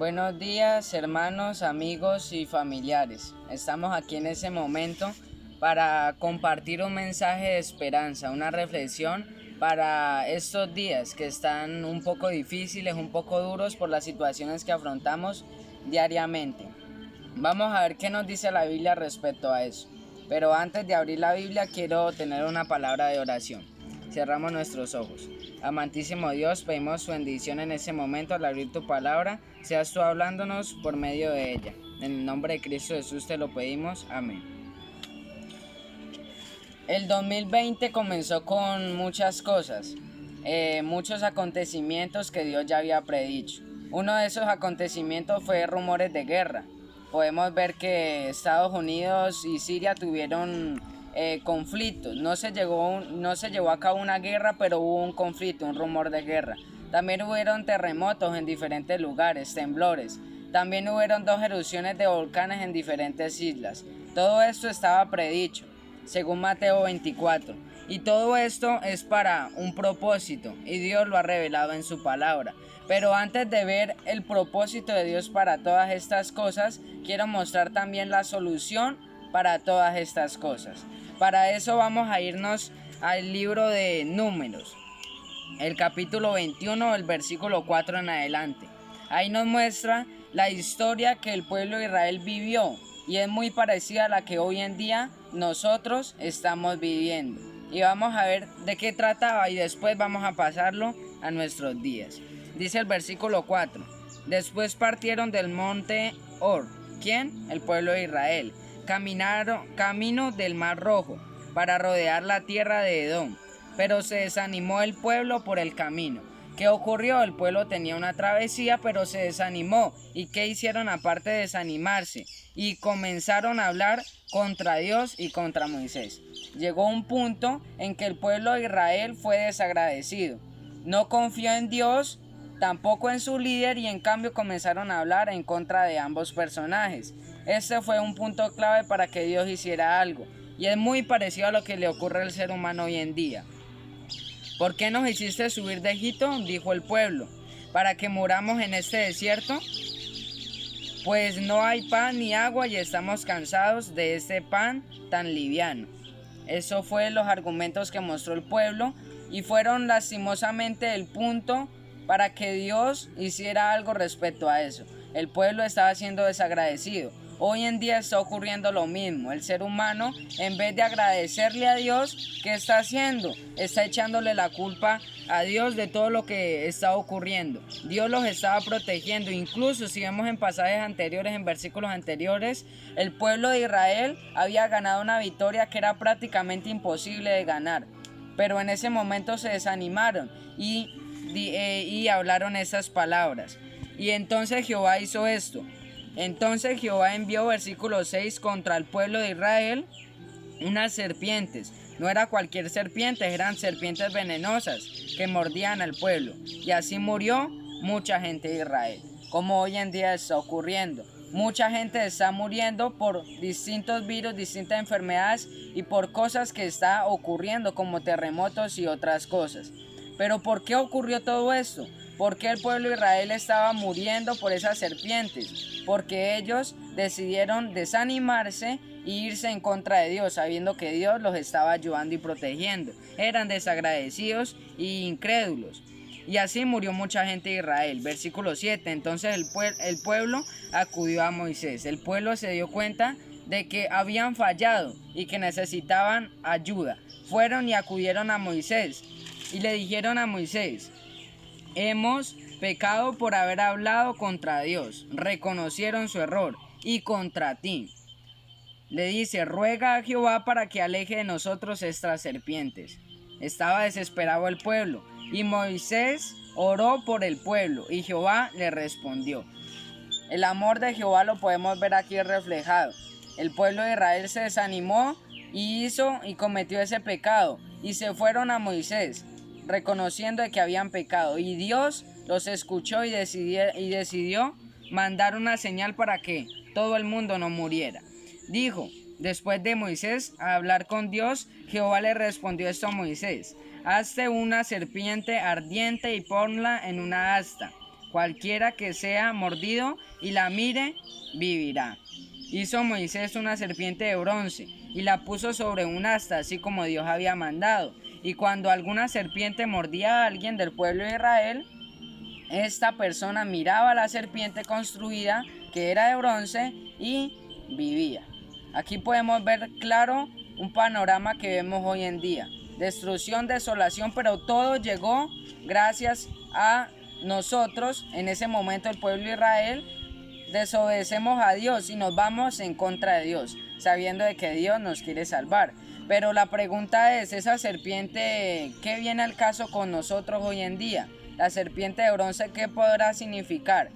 Buenos días, hermanos, amigos y familiares. Estamos aquí en ese momento para compartir un mensaje de esperanza, una reflexión para estos días que están un poco difíciles, un poco duros por las situaciones que afrontamos diariamente. Vamos a ver qué nos dice la Biblia respecto a eso. Pero antes de abrir la Biblia quiero tener una palabra de oración. Cerramos nuestros ojos. Amantísimo Dios, pedimos su bendición en ese momento al abrir tu palabra. Seas tú hablándonos por medio de ella. En el nombre de Cristo Jesús te lo pedimos. Amén. El 2020 comenzó con muchas cosas, muchos acontecimientos que Dios ya había predicho. Uno de esos acontecimientos fue rumores de guerra. Podemos ver que Estados Unidos y Siria tuvieron conflictos. No se llevó a cabo una guerra, pero hubo un conflicto, un rumor de guerra. También hubieron terremotos en diferentes lugares, temblores. También hubieron 2 erupciones de volcanes en diferentes islas. Todo esto estaba predicho, según Mateo 24. Y todo esto es para un propósito, y Dios lo ha revelado en su palabra. Pero antes de ver el propósito de Dios para todas estas cosas, quiero mostrar también la solución para todas estas cosas. Para eso vamos a irnos al libro de Números, el capítulo 21, el versículo 4 en adelante. Ahí nos muestra la historia que el pueblo de Israel vivió, y es muy parecida a la que hoy en día nosotros estamos viviendo. Y vamos a ver de qué trataba y después vamos a pasarlo a nuestros días. Dice el versículo 4. Después partieron del monte Or. ¿Quién? El pueblo de Israel. Caminaron camino del Mar Rojo para rodear la tierra de Edom. Pero se desanimó el pueblo por el camino. ¿Qué ocurrió? El pueblo tenía una travesía, pero se desanimó. ¿Y qué hicieron aparte de desanimarse? Y comenzaron a hablar contra Dios y contra Moisés. Llegó un punto en que el pueblo de Israel fue desagradecido. No confió en Dios, tampoco en su líder, y en cambio comenzaron a hablar en contra de ambos personajes. Este fue un punto clave para que Dios hiciera algo. Y es muy parecido a lo que le ocurre al ser humano hoy en día. ¿Por qué nos hiciste subir de Egipto?, dijo el pueblo, ¿para que muramos en este desierto? Pues no hay pan ni agua y estamos cansados de este pan tan liviano. Eso fue los argumentos que mostró el pueblo y fueron lastimosamente el punto para que Dios hiciera algo respecto a eso. El pueblo estaba siendo desagradecido. Hoy en día está ocurriendo lo mismo. El ser humano, en vez de agradecerle a Dios, ¿qué está haciendo? Está echándole la culpa a Dios de todo lo que está ocurriendo. Dios los estaba protegiendo. Incluso si vemos en pasajes anteriores, en versículos anteriores, el pueblo de Israel había ganado una victoria que era prácticamente imposible de ganar. Pero en ese momento se desanimaron y hablaron esas palabras. Y entonces Jehová hizo esto. Entonces Jehová envió, versículo 6, contra el pueblo de Israel unas serpientes. No era cualquier serpiente, eran serpientes venenosas que mordían al pueblo. Y así murió mucha gente de Israel, como hoy en día está ocurriendo. Mucha gente está muriendo por distintos virus, distintas enfermedades y por cosas que está ocurriendo como terremotos y otras cosas. Pero ¿por qué ocurrió todo esto? ¿Por qué el pueblo de Israel estaba muriendo por esas serpientes? Porque ellos decidieron desanimarse e irse en contra de Dios, sabiendo que Dios los estaba ayudando y protegiendo. Eran desagradecidos e incrédulos. Y así murió mucha gente de Israel. Versículo 7. Entonces el pueblo acudió a Moisés. El pueblo se dio cuenta de que habían fallado y que necesitaban ayuda. Fueron y acudieron a Moisés y le dijeron a Moisés: hemos pecado por haber hablado contra Dios. Reconocieron su error y contra ti. Le dice: ruega a Jehová para que aleje de nosotros estas serpientes. Estaba desesperado el pueblo y Moisés oró por el pueblo y Jehová le respondió. El amor de Jehová lo podemos ver aquí reflejado. El pueblo de Israel se desanimó y cometió ese pecado y se fueron a Moisés, reconociendo que habían pecado, y Dios los escuchó y decidió mandar una señal para que todo el mundo no muriera. Dijo, después de Moisés hablar con Dios, Jehová le respondió esto a Moisés: hazte una serpiente ardiente y ponla en una asta. cualquiera que sea mordido y la mire, vivirá. Hizo Moisés una serpiente de bronce y la puso sobre un asta, así como Dios había mandado. Y cuando alguna serpiente mordía a alguien del pueblo de Israel, esta persona miraba a la serpiente construida, que era de bronce, y vivía. Aquí podemos ver claro un panorama que vemos hoy en día. Destrucción, desolación, pero todo llegó gracias a nosotros. En ese momento el pueblo de Israel desobedecemos a Dios y nos vamos en contra de Dios, sabiendo de que Dios nos quiere salvar. Pero la pregunta es, ¿esa serpiente qué viene al caso con nosotros hoy en día? La serpiente de bronce, ¿qué podrá significar?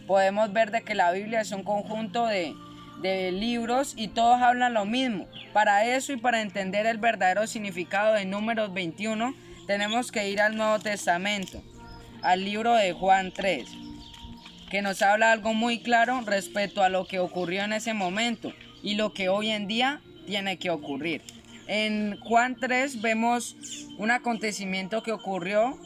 Podemos ver de que la Biblia es un conjunto de libros y todos hablan lo mismo. Para eso y para entender el verdadero significado de Números 21, tenemos que ir al Nuevo Testamento, al libro de Juan 3, que nos habla algo muy claro respecto a lo que ocurrió en ese momento y lo que hoy en día tiene que ocurrir. En Juan 3 vemos un acontecimiento que ocurrió,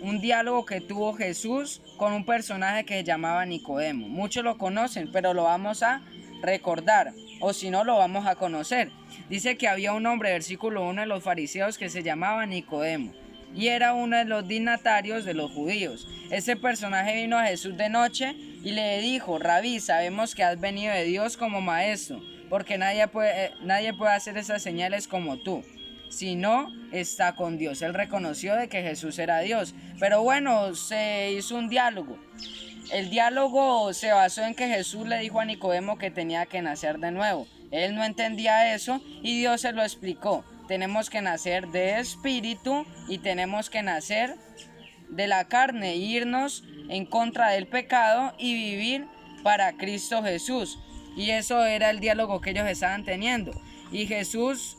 un diálogo que tuvo Jesús con un personaje que se llamaba Nicodemo. Muchos lo conocen, pero lo vamos a recordar, o si no lo vamos a conocer. Dice que había un hombre, versículo 1, de los fariseos que se llamaba Nicodemo y era uno de los dignatarios de los judíos. Ese personaje vino a Jesús de noche y le dijo: Rabí, sabemos que has venido de Dios como maestro, porque nadie puede hacer esas señales como tú, si no está con Dios. Él reconoció de que Jesús era Dios, pero bueno, se hizo un diálogo. El diálogo se basó en que Jesús le dijo a Nicodemo que tenía que nacer de nuevo. Él no entendía eso y Dios se lo explicó. Tenemos que nacer de espíritu y tenemos que nacer de la carne, irnos en contra del pecado y vivir para Cristo Jesús. Y eso era el diálogo que ellos estaban teniendo. Y Jesús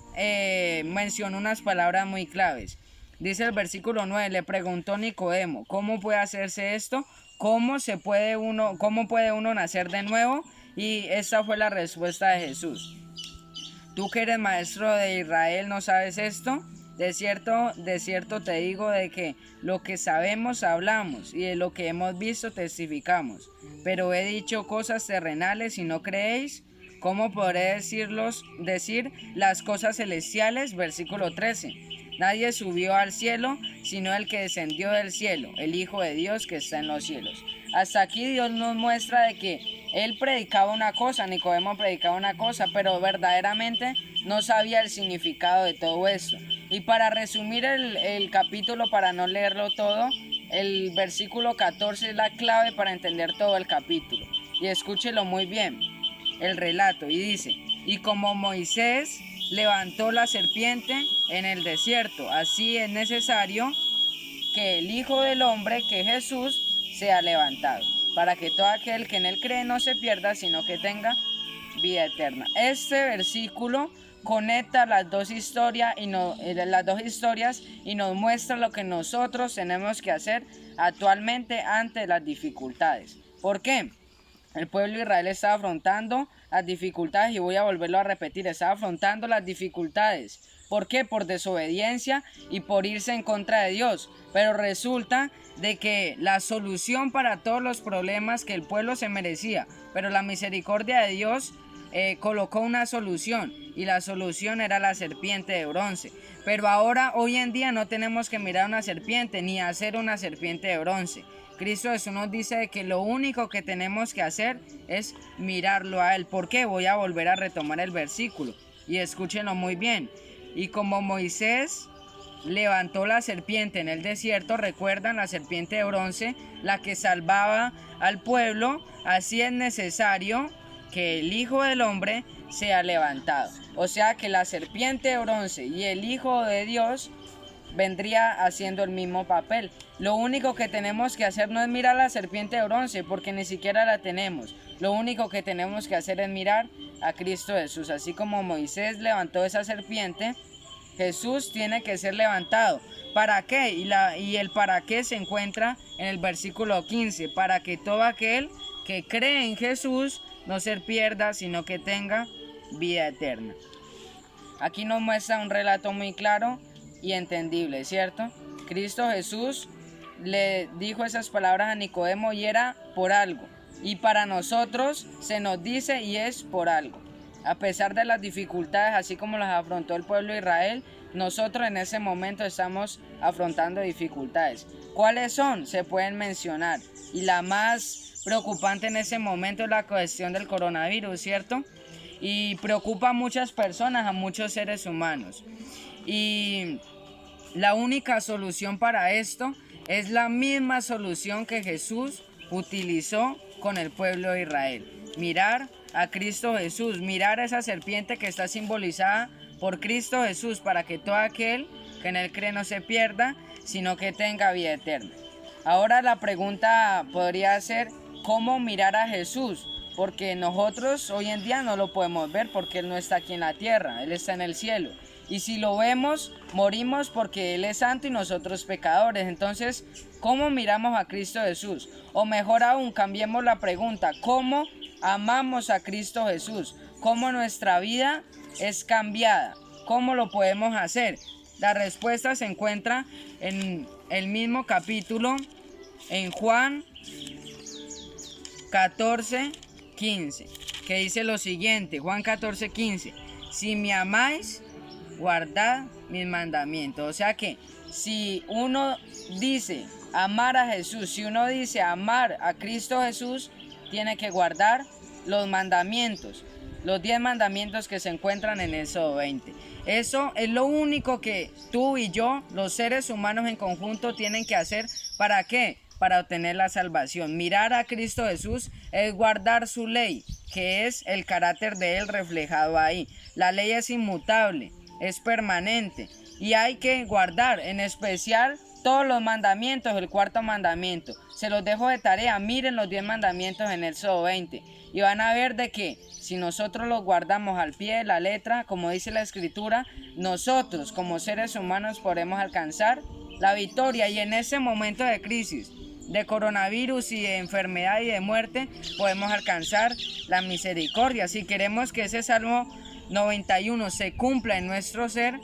mencionó unas palabras muy claves. Dice el versículo 9, le preguntó Nicodemo: ¿cómo puede hacerse esto? ¿Cómo puede uno nacer de nuevo? Y esa fue la respuesta de Jesús. Tú que eres maestro de Israel, ¿no sabes esto? De cierto te digo de que lo que sabemos hablamos y de lo que hemos visto testificamos. Pero he dicho cosas terrenales y no creéis. ¿Cómo podré decir las cosas celestiales? Versículo 13. Nadie subió al cielo, sino el que descendió del cielo, el Hijo de Dios que está en los cielos. Hasta aquí Dios nos muestra de que él predicaba una cosa, Nicodemo predicaba una cosa, pero verdaderamente no sabía el significado de todo esto. Y para resumir el capítulo, para no leerlo todo, el versículo 14 es la clave para entender todo el capítulo. Y escúchelo muy bien, el relato, y dice: y como Moisés levantó la serpiente en el desierto, así es necesario que el Hijo del Hombre, que Jesús, sea levantado, para que todo aquel que en él cree no se pierda, sino que tenga vida eterna. Este versículo conecta las dos historias y nos muestra lo que nosotros tenemos que hacer actualmente ante las dificultades. ¿Por qué? El pueblo de Israel estaba afrontando las dificultades, y voy a volverlo a repetir, estaba afrontando las dificultades. ¿Por qué? Por desobediencia y por irse en contra de Dios. Pero resulta de que la solución para todos los problemas que el pueblo se merecía, pero la misericordia de Dios colocó una solución, y la solución era la serpiente de bronce. Pero ahora, hoy en día, no tenemos que mirar una serpiente ni hacer una serpiente de bronce. Cristo Jesús nos dice que lo único que tenemos que hacer es mirarlo a Él. ¿Por qué? Voy a volver a retomar el versículo y escúchenlo muy bien. Y como Moisés levantó la serpiente en el desierto, recuerdan la serpiente de bronce, la que salvaba al pueblo, así es necesario que el Hijo del Hombre sea levantado. O sea que la serpiente de bronce y el Hijo de Dios vendría haciendo el mismo papel. Lo único que tenemos que hacer no es mirar la serpiente de bronce, porque ni siquiera la tenemos. Lo único que tenemos que hacer es mirar a Cristo Jesús. Así como Moisés levantó esa serpiente, Jesús tiene que ser levantado. ¿Para qué? Y el para qué se encuentra en el versículo 15. Para que todo aquel que cree en Jesús no se pierda, sino que tenga vida eterna. Aquí nos muestra un relato muy claro y entendible, ¿cierto? Cristo Jesús le dijo esas palabras a Nicodemo y era por algo. Y para nosotros se nos dice y es por algo. A pesar de las dificultades, así como las afrontó el pueblo de Israel, nosotros en ese momento estamos afrontando dificultades. ¿Cuáles son? Se pueden mencionar. Y la más preocupante en ese momento es la cuestión del coronavirus, ¿cierto? Y preocupa a muchas personas, a muchos seres humanos. Y la única solución para esto es la misma solución que Jesús utilizó con el pueblo de Israel. Mirar a Cristo Jesús, mirar a esa serpiente que está simbolizada por Cristo Jesús, para que todo aquel que en él cree no se pierda, sino que tenga vida eterna. Ahora la pregunta podría ser, ¿cómo mirar a Jesús? Porque nosotros hoy en día no lo podemos ver porque Él no está aquí en la tierra, Él está en el cielo. Y si lo vemos, morimos porque Él es santo y nosotros pecadores. Entonces, ¿cómo miramos a Cristo Jesús? O mejor aún, cambiemos la pregunta, ¿cómo amamos a Cristo Jesús? ¿Cómo nuestra vida es cambiada? ¿Cómo lo podemos hacer? La respuesta se encuentra en el mismo capítulo, en Juan 14:15, que dice lo siguiente, Juan 14:15, si me amáis, guardad mis mandamientos. O sea que si uno dice amar a Jesús, si uno dice amar a Cristo Jesús, tiene que guardar los mandamientos, los 10 mandamientos que se encuentran en Éxodo 20. Eso es lo único que tú y yo, los seres humanos en conjunto, tienen que hacer. ¿Para qué? Para obtener la salvación. Mirar a Cristo Jesús es guardar su ley, que es el carácter de Él reflejado ahí. La ley es inmutable, es permanente y hay que guardar, en especial todos los mandamientos. El cuarto mandamiento, se los dejo de tarea, miren los 10 mandamientos en Éxodo 20 y van a ver de que si nosotros los guardamos al pie de la letra, como dice la escritura, nosotros como seres humanos podremos alcanzar la victoria. Y en ese momento de crisis, de coronavirus y de enfermedad y de muerte, podemos alcanzar la misericordia. Si queremos que ese Salmo 91 se cumpla en nuestro ser,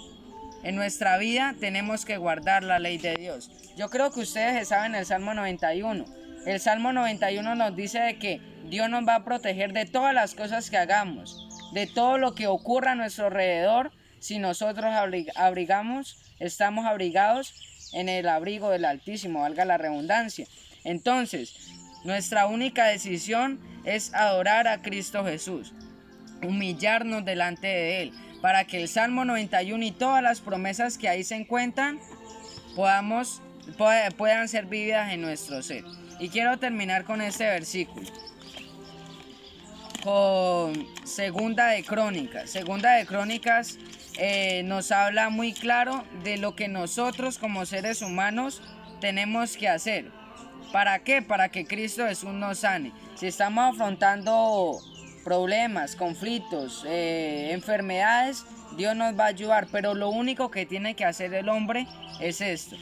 en nuestra vida, tenemos que guardar la ley de Dios. Yo creo que ustedes saben el Salmo 91. El Salmo 91 nos dice de que Dios nos va a proteger de todas las cosas que hagamos, de todo lo que ocurra a nuestro alrededor, si nosotros estamos abrigados en el abrigo del Altísimo, valga la redundancia. Entonces, nuestra única decisión es adorar a Cristo Jesús, humillarnos delante de Él, para que el Salmo 91 y todas las promesas que ahí se encuentran puedan ser vividas en nuestro ser. Y quiero terminar con este versículo, con Segunda de Crónicas. Segunda de Crónicas nos habla muy claro de lo que nosotros como seres humanos tenemos que hacer. ¿Para qué? Para que Cristo Jesús nos sane. Si estamos afrontando problemas, conflictos, enfermedades, Dios nos va a ayudar, pero lo único que tiene que hacer el hombre es esto: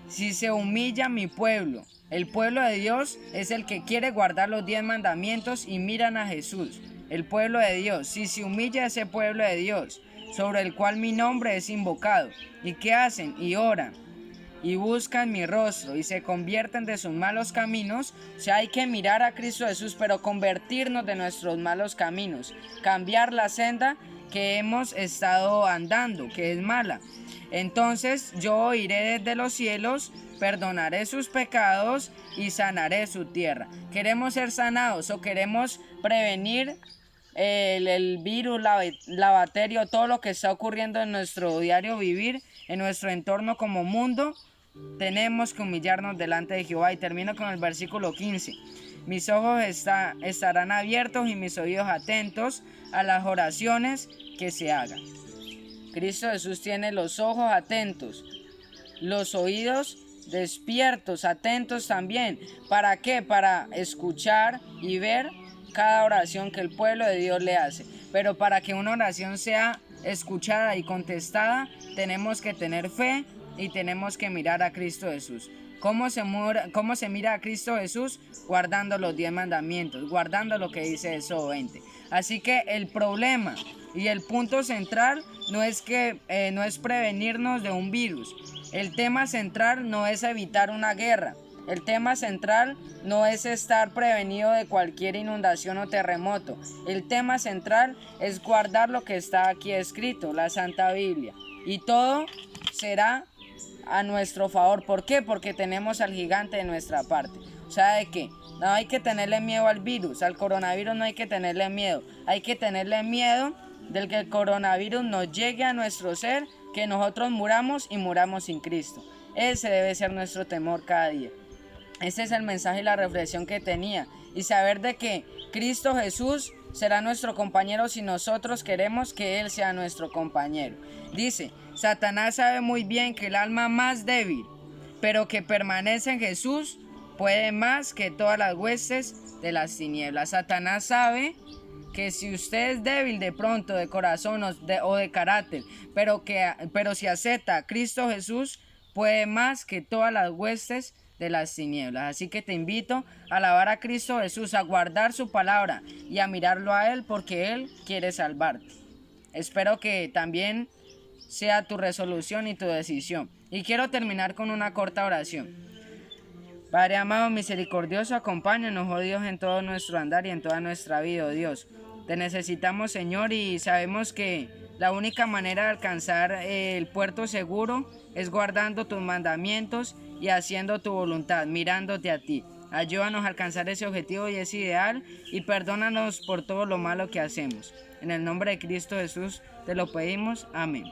si se humilla mi pueblo. El pueblo de Dios es el que quiere guardar los 10 mandamientos y miran a Jesús. El pueblo de Dios, si se humilla ese pueblo de Dios, sobre el cual mi nombre es invocado. ¿Y qué hacen? Y oran, y buscan mi rostro, y se convierten de sus malos caminos. O sea, hay que mirar a Cristo Jesús, pero convertirnos de nuestros malos caminos. Cambiar la senda que hemos estado andando, que es mala. Entonces yo oiré desde los cielos, perdonaré sus pecados y sanaré su tierra. ¿Queremos ser sanados o queremos prevenir el virus, la bacteria, todo lo que está ocurriendo en nuestro diario vivir, en nuestro entorno como mundo? Tenemos que humillarnos delante de Jehová. Y termino con el versículo 15. Mis ojos estarán abiertos y mis oídos atentos a las oraciones que se hagan. Cristo Jesús tiene los ojos atentos, los oídos despiertos, atentos también. ¿Para qué? Para escuchar y ver cada oración que el pueblo de Dios le hace. Pero para que una oración sea escuchada y contestada, tenemos que tener fe y tenemos que mirar a Cristo Jesús. ¿Cómo se mira a Cristo Jesús? Guardando los 10 mandamientos, guardando lo que dice Éxodo 20. Así que el problema y el punto central no es prevenirnos de un virus. El tema central no es evitar una guerra. El tema central no es estar prevenido de cualquier inundación o terremoto. El tema central es guardar lo que está aquí escrito, la Santa Biblia. Y todo será a nuestro favor. ¿Por qué? Porque tenemos al gigante de nuestra parte. O sea, de que no hay que tenerle miedo al virus, al coronavirus no hay que tenerle miedo. Hay que tenerle miedo del que el coronavirus nos llegue a nuestro ser, que nosotros muramos y muramos sin Cristo. Ese debe ser nuestro temor cada día. Ese es el mensaje y la reflexión que tenía. Y saber de que Cristo Jesús será nuestro compañero si nosotros queremos que Él sea nuestro compañero. Dice, Satanás sabe muy bien que el alma más débil, pero que permanece en Jesús, puede más que todas las huestes de las tinieblas. Satanás sabe que si usted es débil de pronto, de corazón o de carácter, pero si acepta a Cristo Jesús, puede más que todas las huestes de las tinieblas. Así que te invito a alabar a Cristo Jesús, a guardar su palabra y a mirarlo a Él, porque Él quiere salvarte. Espero que también sea tu resolución y tu decisión. Y quiero terminar con una corta oración. Padre amado, misericordioso, acompáñanos, oh Dios, en todo nuestro andar y en toda nuestra vida, oh Dios. Te necesitamos, Señor, y sabemos que la única manera de alcanzar el puerto seguro es guardando tus mandamientos y haciendo tu voluntad, mirándote a ti. Ayúdanos a alcanzar ese objetivo y ese ideal y perdónanos por todo lo malo que hacemos. En el nombre de Cristo Jesús te lo pedimos. Amén.